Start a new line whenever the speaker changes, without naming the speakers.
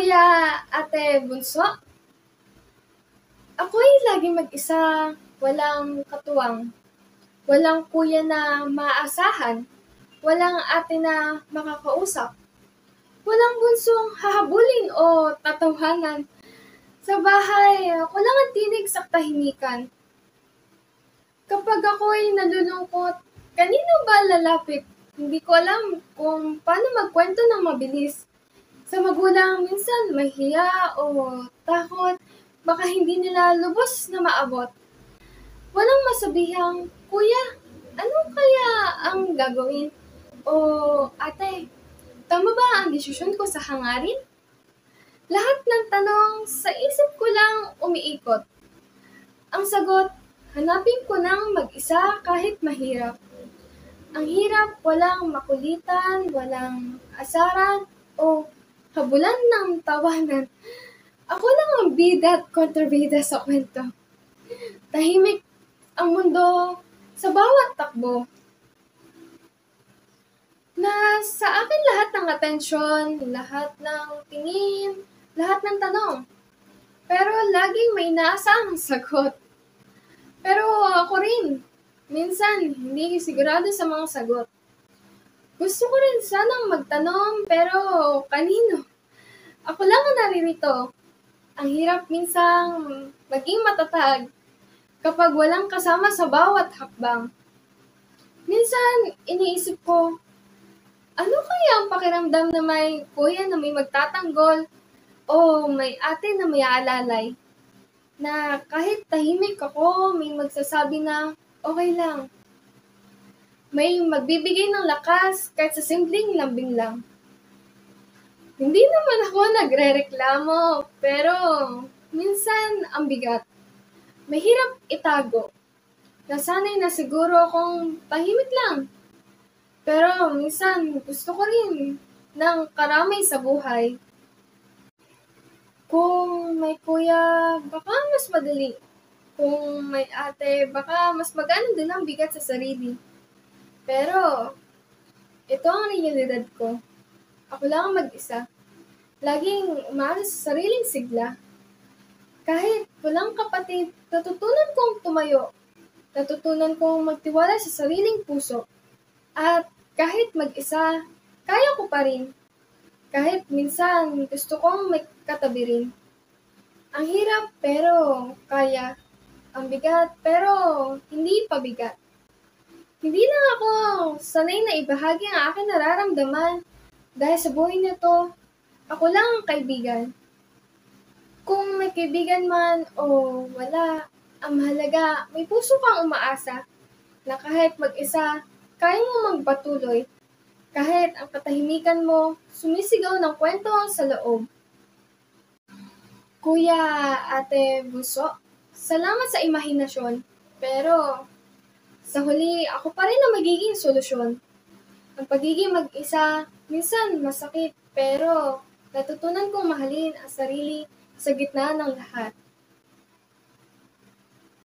Kuya, ate, bunso, ako'y laging mag-isa, walang katuwang, walang kuya na maaasahan, walang ate na makakausap, walang bunsong hahabulin o tatawanan. Sa bahay, ako lang ang tinig sa tahimikan. Kapag ako'y nalulungkot, kanino ba lalapit? Hindi ko alam kung paano magkwento ng mabilis. Sa magulang, minsan mahiya o takot, baka hindi nila lubos na maabot. Walang masabihang, Kuya, ano kaya ang gagawin? O ate, tama ba ang desisyon ko sa hangarin? Lahat ng tanong sa isip ko lang umiikot. Ang sagot, hanapin ko ng mag-isa kahit mahirap. Ang hirap, walang makulitan, walang asaran, o habulan ng tawanan. Ako lang ang bida at kontrabida sa kwento. Tahimik ang mundo sa bawat takbo. Na sa akin lahat ng atensyon, lahat ng tingin, lahat ng tanong. Pero laging may inaasahang sagot. Pero ako rin, minsan hindi sigurado sa mga sagot. Gusto ko rin sanang magtanong pero kanino? Ako lang ang naririto. Ang hirap minsang maging matatag kapag walang kasama sa bawat hakbang. Minsan iniisip ko, ano kaya ang pakiramdam na may kuya na may magtatanggol o may ate na may aalalay? Na kahit tahimik ako, may magsasabi na okay lang. May magbibigay ng lakas kahit sa simpleng lambing lang. Hindi naman ako nagrereklamo, pero minsan ang bigat. Mahirap itago. Nasanay na siguro akong tahimik lang. Pero minsan gusto ko rin ng karamay sa buhay. Kung may kuya, baka mas madali. Kung may ate, baka mas magaan din ang bigat sa sarili. Pero, ito ang realidad ko. Ako lang ang mag-isa. Laging umaasa sa sariling sigla. Kahit walang kapatid, natutunan kong tumayo. Natutunan kong magtiwala sa sariling puso. At kahit mag-isa, kaya ko pa rin. Kahit minsan gusto kong may katabi rin. Ang hirap pero kaya. Ang bigat pero hindi pabigat. Hindi lang ako sanay na ibahagi ang aking nararamdaman dahil sa buhay nito, ako lang ang kaibigan. Kung may kaibigan man o wala, ang mahalaga may puso kang umaasa na kahit mag-isa, kaya mo magpatuloy. Kahit ang katahimikan mo, sumisigaw ng kwento sa loob. Kuya, ate, bunso, salamat sa imahinasyon. Pero sa huli, ako pa rin ang magiging solusyon. Ang pagiging mag-isa, minsan masakit, pero natutunan kong mahalin ang sarili sa gitna ng lahat.